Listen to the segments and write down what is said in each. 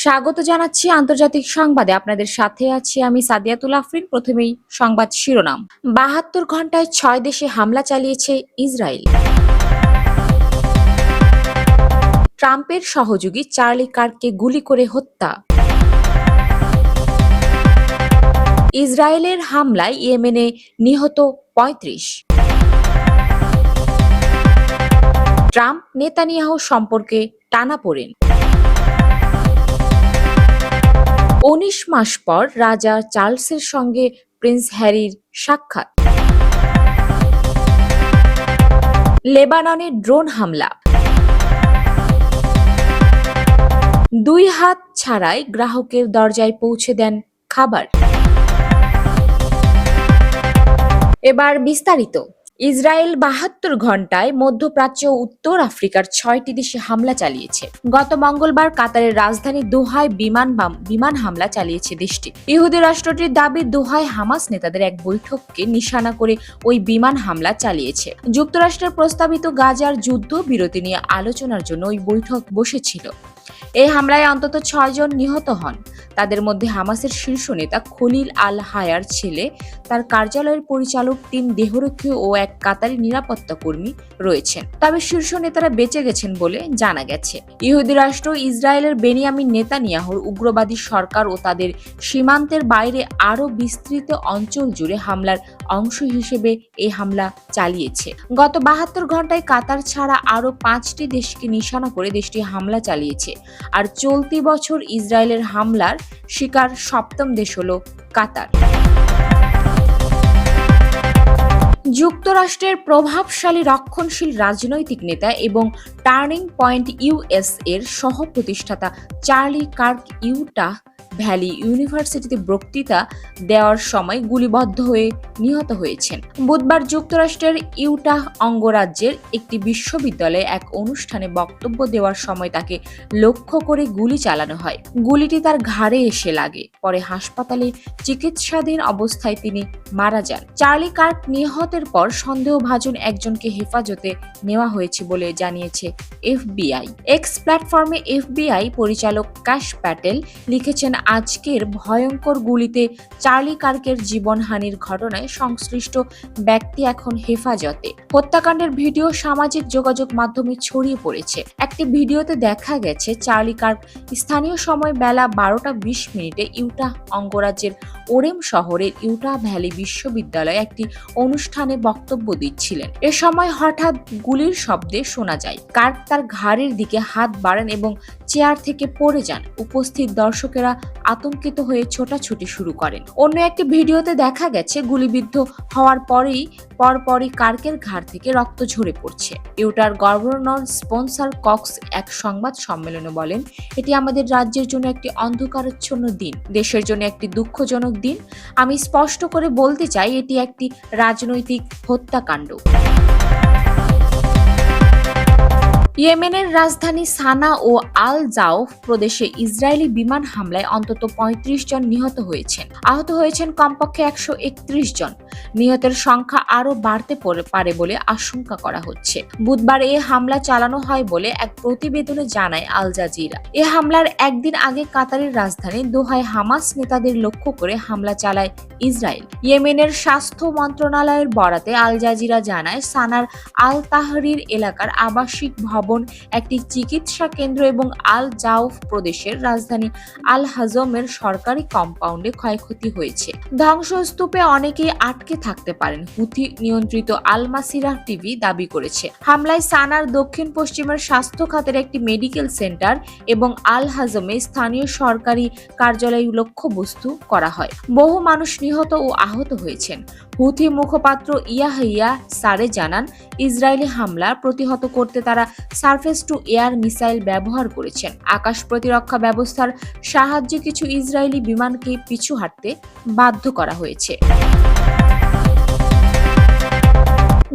স্বাগত জানাচ্ছি আন্তর্জাতিক সংবাদে। আপনাদের সাথে আছি আমি সাদিয়াতুল আফরিন। প্রথমেই সংবাদ শিরোনাম। ৭২ ঘন্টায় ৬ দেশে হামলা চালিয়েছে ইসরায়েল। ট্রাম্পের সহযোগী চার্লি কার্ককে গুলি করে হত্যা। ইসরায়েলের হামলায় ইয়েমেনে নিহত ৩৫। ট্রাম্প নেতানিয়াহু সম্পর্কে টানাপোড়েন। ১৯ মাস পর রাজা চার্লসের সঙ্গে প্রিন্স হ্যারির সাক্ষাৎ। লেবাননে ড্রোন হামলা। ২ হাত ছাড়াই গ্রাহকের দরজায় পৌঁছে দেন খাবার। এবার বিস্তারিত। ইসরায়েল ৭২ ঘন্টায় মধ্যপ্রাচ্য ও উত্তর আফ্রিকার ৬টি দেশে হামলা চালিয়েছে। গত মঙ্গলবার কাতারের রাজধানী দোহায় বিমান হামলা চালিয়েছে দেশটি। ইহুদি রাষ্ট্রটির দাবি, দোহায় হামাস নেতাদের এক বৈঠককে নিশানা করে ওই বিমান হামলা চালিয়েছে। যুক্তরাষ্ট্রের প্রস্তাবিত গাজার যুদ্ধ বিরতি নিয়ে আলোচনার জন্য ওই বৈঠক বসেছিল। এই হামলায় অন্তত ৬ জন নিহত হন। তাদের মধ্যে হামাসের শীর্ষ নেতা খলিল আল হায়ার ছেলে, তার কার্যালয়ের পরিচালক, ৩ দেহরক্ষী ও এক কাতারি নিরাপত্তা কর্মী রয়েছেন। তবে শীর্ষ নেতারা বেঁচে গেছেন বলে জানা গেছে। ইহুদি রাষ্ট্র ইসরায়েলের বেনিয়ামিন নেতানিয়াহুর উগ্রবাদী সরকার ও তাদের সীমান্তের বাইরে আরও বিস্তৃত অঞ্চল জুড়ে হামলার অংশ হিসেবে এই হামলা চালিয়েছে। গত ৭২ ঘন্টায় কাতার ছাড়া আরও ৫টি দেশকে নিশানা করে দেশটি হামলা চালিয়েছে। আর চলতি বছর ইসরায়েলের হামলার শিকার ৭ম দেশ হল কাতার। যুক্তরাষ্ট্রের প্রভাবশালী রক্ষণশীল রাজনৈতিক নেতা এবং টার্নিং পয়েন্ট ইউএস এর সহ-প্রতিষ্ঠাতা চার্লি কার্ক ইউটাহ ভ্যালি ইউনিভার্সিটিতে বক্তৃতা দেওয়ার সময় গুলিবিদ্ধ হয়ে নিহত হয়েছেন। বুধবার যুক্তরাষ্ট্রের ইউটাহ অঙ্গরাজ্যের একটি বিশ্ববিদ্যালয়ে এক অনুষ্ঠানে বক্তব্য দেওয়ার সময় তাকে লক্ষ্য করে গুলি চালানো হয়। গুলিটি তার ঘাড়ে এসে লাগে। পরে হাসপাতালে চিকিৎসাধীন অবস্থায় তিনি মারা যান। চার্লি কার্ক নিহতের পর সন্দেহভাজন একজনকে হেফাজতে নেওয়া হয়েছে বলে জানিয়েছে এফবিআই। এক্স প্ল্যাটফর্মে এফবিআই পরিচালক কাশ প্যাটেল লিখেছেন, আজকের ভয়ঙ্কর গুলিতে চার্লি কার্কের জীবনহানির ঘটনায় সংশ্লিষ্ট ব্যক্তি এখন হেফাজতে। হত্যাকাণ্ডের ভিডিও সামাজিক যোগাযোগ মাধ্যমে ছড়িয়ে পড়েছে। একটি ভিডিওতে দেখা গেছে চার্লি কার্ক স্থানীয় সময় বেলা ১২:২০ ইউটাহ অঙ্গরাজ্যের ওরেম শহরের ইউটাহ ভ্যালি বিশ্ববিদ্যালয়ে একটি অনুষ্ঠানে বক্তব্য দিচ্ছিলেন। এ সময় হঠাৎ গুলির শব্দে শোনা যায়। কার্ক তার ঘাড়ের দিকে হাত বাড়ান এবং চেয়ার থেকে পড়ে যান। উপস্থিত দর্শকেরা আতঙ্কিত হয়ে ছোটাছুটি শুরু করেন। অন্য একটি ভিডিওতে দেখা গেছে গুলিবিদ্ধ হওয়ার পরপরই কার্কের ঘাড় থেকে রক্ত ঝরে পড়ছে। ইউটার গভর্নর স্পেন্সার কক্স এক সংবাদ সম্মেলনে বলেন, এটি আমাদের রাজ্যের জন্য একটি অন্ধকারাচ্ছন্ন দিন, দেশের জন্য একটি দুঃখজনক দিন। আমি স্পষ্ট করে বলতে চাই, এটি একটি রাজনৈতিক হত্যাকাণ্ড। ইয়েমেনের রাজধানী সানা ও আল জাউফ প্রদেশে ইসরায়েলি বিমান হামলায় অন্তত ৩৫ জন নিহত হয়েছেন। আহত হয়েছেন কমপক্ষে ১৩১ জন। নিহতের সংখ্যা আরও বাড়তে পারে বলে আশঙ্কা করা হচ্ছে। বুধবার এ হামলা চালানো হয় বলে এক প্রতিবেদনে জানায় আল জাজিরা। এ হামলার একদিন আগে কাতারের রাজধানী দোহায় হামাস নেতাদের লক্ষ্য করে হামলা চালায় ইসরায়েল। ইয়েমেনের স্বাস্থ্য মন্ত্রণালয়ের বরাতে আল জাজিরা জানায়, সানার আল তাহরির এলাকার আবাসিক ভবন, একটি চিকিৎসা কেন্দ্র এবং আল জাউফ প্রদেশের রাজধানী আল হাজমের সরকারি কম্পাউন্ডে ক্ষয়ক্ষতি হয়েছে। ধ্বংসস্তূপে অনেকেই আটকে থাকতে পারেন, হুথি নিয়ন্ত্রিত আল মাসিরা টিভি দাবি করেছে। হামলায় সানার দক্ষিণ পশ্চিমের স্বাস্থ্য খাতের একটি মেডিকেল সেন্টার এবং আল হাজমে স্থানীয় সরকারি কার্যালয় লক্ষ্যবস্তু করা হয়। বহু মানুষ নিহত ও আহত হয়েছেন। হুথি মুখপাত্র ইয়াহিয়া সারে জানান, ইসরায়েলি হামলা প্রতিহত করতে তারা সারফেস টু এয়ার মিসাইল ব্যবহার করেছেন। আকাশ প্রতিরক্ষা ব্যবস্থার সাহায্যে কিছু ইসরায়েলি বিমানকে পিছু হাঁটতে বাধ্য করা হয়েছে।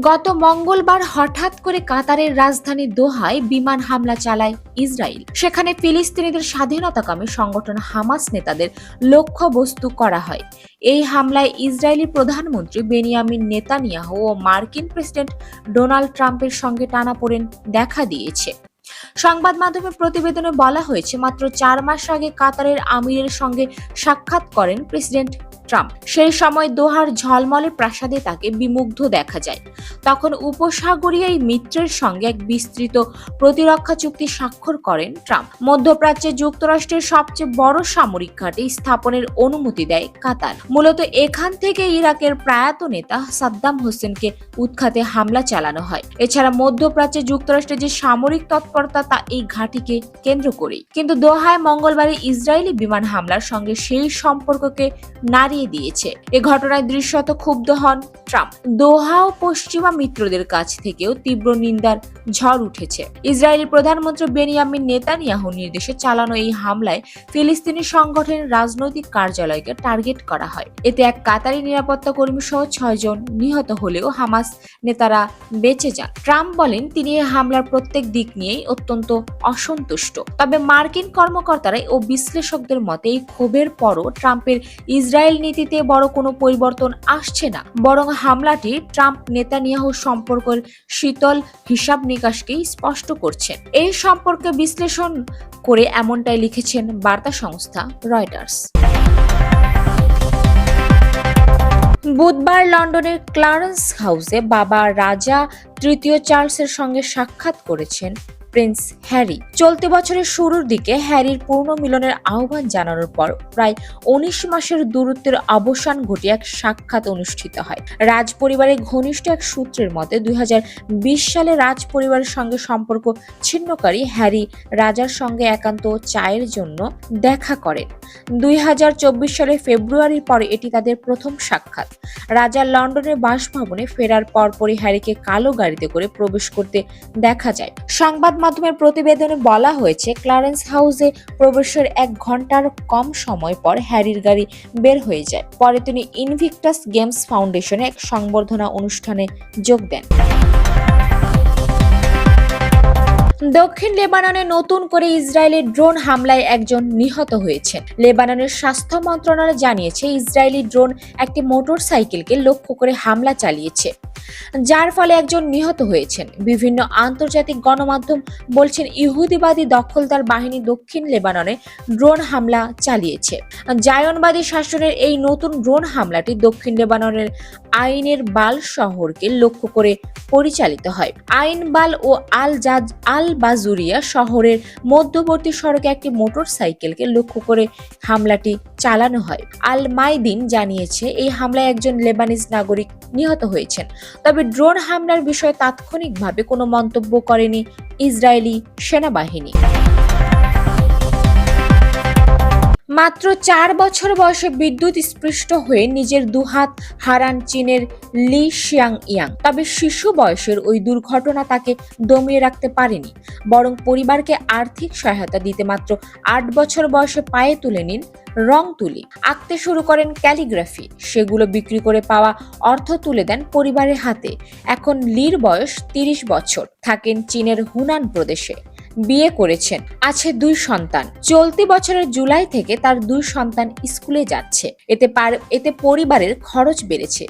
গত মঙ্গলবার হঠাৎ করে কাতারের রাজধানী দোহায় বিমান হামলা চালায় ইসরায়েল। সেখানে ফিলিস্তিনিদের স্বাধীনতাকামী সংগঠন হামাস নেতাদের লক্ষ্যবস্তু করা হয়। এই হামলায় ইসরায়েলি প্রধানমন্ত্রী বেনিয়ামিন নেতানিয়াহু ও মার্কিন প্রেসিডেন্ট ডোনাল্ড ট্রাম্পের সঙ্গে টানাপোড়েন দেখা দিয়েছে। সংবাদ মাধ্যমের প্রতিবেদনে বলা হয়েছে, মাত্র 4 মাস আগে কাতারের আমিরের সঙ্গে সাক্ষাৎ করেন প্রেসিডেন্ট ট্রাম্প। সেই সময় দোহার ঝলমলে প্রাসাদে তাকে বিমুগ্ধ দেখা যায়। তখন উপসাগরীয় এই মিত্রের সঙ্গে এক বিস্তৃত প্রতিরক্ষা চুক্তি স্বাক্ষর করেন ট্রাম্প। মধ্যপ্রাচ্যে যুক্তরাষ্ট্রের সবচেয়ে বড় সামরিক ঘাঁটি স্থাপনের অনুমতি দেয় কাতার। মূলত এখান থেকে ইরাকের প্রয়াত নেতা সাদ্দাম হোসেনকে উৎখাতে হামলা চালানো হয়। এছাড়া মধ্যপ্রাচ্যে যুক্তরাষ্ট্রের যে সামরিক তৎপরতা তা এই ঘাঁটিকে কেন্দ্র করেই। কিন্তু দোহায় মঙ্গলবারে ইসরায়েলি বিমান হামলার সঙ্গে সেই সম্পর্ককে নাড়িয়ে দিয়েছে। এ ঘটনায় দৃশ্যত ক্ষুব্ধ হন ট্রাম্প। দোহা ও পশ্চিমা মিত্রদের কাছ থেকেও তীব্র নিন্দার ঝড় উঠেছে। ইসরায়েলি প্রধানমন্ত্রী বেনিয়ামিন নেতানিয়াহুর নির্দেশে চালানো এই হামলায় ফিলিস্তিনি সংগঠনের রাজনৈতিক কার্যালয়কে টার্গেট করা হয়। এতে এক কাতারি নিরাপত্তা কর্মী সহ 6 জন নিহত হলেও হামাস নেতারা বেঁচে যান। ট্রাম্প বলেন তিনি এই হামলার প্রত্যেক দিক নিয়েই অত্যন্ত অসন্তুষ্ট। তবে মার্কিন কর্মকর্তারা ও বিশ্লেষকদের মতে এই ক্ষোভের পরও ট্রাম্পের ইসরায়েল নীতিতে বড় কোনো পরিবর্তন আসছে না, বরং হামলাটি ট্রাম্প নেতানিয়াহু সম্পর্কের শীতল হিসাব নিকাশকেই স্পষ্ট করছে। এই সম্পর্কে বিশ্লেষণ করে এমনটাই লিখেছেন বার্তা সংস্থা রয়টার্স। বুধবার লন্ডনের ক্লারেন্স হাউসে বাবা রাজা তৃতীয় চার্লসের সঙ্গে সাক্ষাৎ করেছেন প্রিন্স হ্যারি। চলতি বছরের শুরুর দিকে হ্যারির পুনর্মিলনের আহ্বান জানানোর পর প্রায় 19 মাসের দূরত্বের অবসান ঘটিয়ে এক সাক্ষাৎ অনুষ্ঠিত হয়। রাজ পরিবারের ঘনিষ্ঠ এক সূত্রের মতে 2020 সালে রাজ পরিবারের সঙ্গে সম্পর্ক ছিন্নকারী হ্যারি রাজার সঙ্গে একান্ত চায়ের জন্য দেখা করেন। 2024 সালের ফেব্রুয়ারির পরে এটি তাদের প্রথম সাক্ষাৎ। রাজা লন্ডনের বাসভবনে ফেরার পরপরই হ্যারিকে কালো গাড়িতে করে প্রবেশ করতে দেখা যায়। সংবাদ মাধ্যমের প্রতিবেদনে বলা হয়েছে, ক্লারেন্স হাউসে প্রবেশের 1 ঘন্টার কম সময় পর হ্যারির গাড়ি বের হয়ে যায়। পরে তিনি ইনভিক্টাস গেমস ফাউন্ডেশনে এক সংবর্ধনা অনুষ্ঠানে যোগ দেন। দক্ষিণ লেবাননে নতুন করে ইসরায়েলের ড্রোন হামলায় একজন নিহত হয়েছেন। লেবাননের স্বাস্থ্য মন্ত্রণালয় জানিয়েছে, ইসরায়েলি ড্রোন একটি মোটরসাইকেলকে লক্ষ্য করে হামলা চালিয়েছে, যার ফলে একজন নিহত হয়েছেন। বিভিন্ন আন্তর্জাতিক গণমাধ্যম বলছেন, ইহুদিবাদী দখলদার বাহিনী দক্ষিণ লেবাননে ড্রোন হামলা চালিয়েছে। জায়নবাদী শাসনের এই নতুন ড্রোন হামলাটি দক্ষিণ লেবাননের আইনের বাল শহরকে লক্ষ্য করে পরিচালিত হয়। আইন বাল ও আল বাজুরিয়া শহরের মধ্যবর্তী সড়কে একটি মোটরসাইকেলকে লক্ষ্য করে হামলাটি চালানো হয়। আল মাইদিন জানিয়েছে, এই হামলায় একজন লেবানিজ নাগরিক নিহত হয়েছেন। তবে ড্রোন হামলার বিষয়ে তাৎক্ষণিকভাবে কোনো মন্তব্য করেনি ইসরায়েলি সেনাবাহিনী। মাত্র 4 বছর বয়সে বিদ্যুৎ স্পৃষ্ট হয়ে নিজের দুহাত হারান চীনের লি শিয়াংয়াং। তবে শিশু বয়সের ওই দুর্ঘটনা তাকে দমিয়ে রাখতে পারেনি, বরং পরিবারকে আর্থিক সহায়তা দিতে মাত্র 8 বছর বয়সে পায়ে তুলে নিন রং তুলি। আঁকতে শুরু করেন ক্যালিগ্রাফি। সেগুলো বিক্রি করে পাওয়া অর্থ তুলে দেন পরিবারের হাতে। এখন লির বয়স 30 বছর, থাকেন চীনের হুনান প্রদেশে। বিয়ে করেছেন, আছে 2 সন্তান। চলতি বছরের জুলাই থেকে তার 2 সন্তান স্কুলে যাচ্ছে। এতে পরিবারের খরচ বেড়েছে।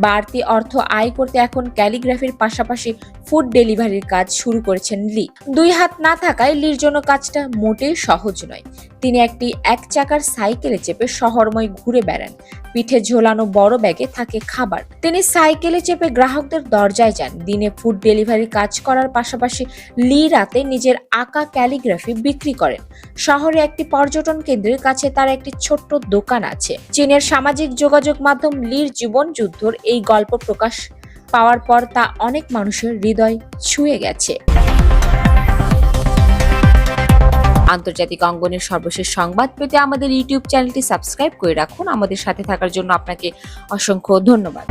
বাড়তি অর্থ আয় করতে এখন ক্যালিগ্রাফির পাশাপাশি ফুড ডেলিভারির কাজ শুরু করেছেন লি। 2 হাত না থাকায় লির জন্য কাজটা মোটেই সহজ নয়। তিনি একটি 1 চাকার সাইকেলে চেপে শহরময় ঘুরে বেড়ান। পিঠে ঝোলানো বড় ব্যাগে থাকে খাবার। তিনি সাইকেলে চেপে গ্রাহকদের দরজায় যান। দিনে ফুড ডেলিভারির কাজ করার পাশাপাশি লি রাতে নিজের আঁকা ক্যালিগ্রাফি বিক্রি করেন। শহরে একটি পর্যটন কেন্দ্রের কাছে তার একটি ছোট্ট দোকান আছে। চীনের সামাজিক যোগাযোগ মাধ্যম লির জীবন যুদ্ধর এই গল্প প্রকাশ পাওয়ার পর তা অনেক মানুষের হৃদয় ছুঁয়ে গেছে। আন্তর্জাতিক অঙ্গনের সর্বশেষ সংবাদ পেতে আমাদের ইউটিউব চ্যানেলটি সাবস্ক্রাইব করে রাখুন। আমাদের সাথে থাকার জন্য আপনাকে অসংখ্য ধন্যবাদ।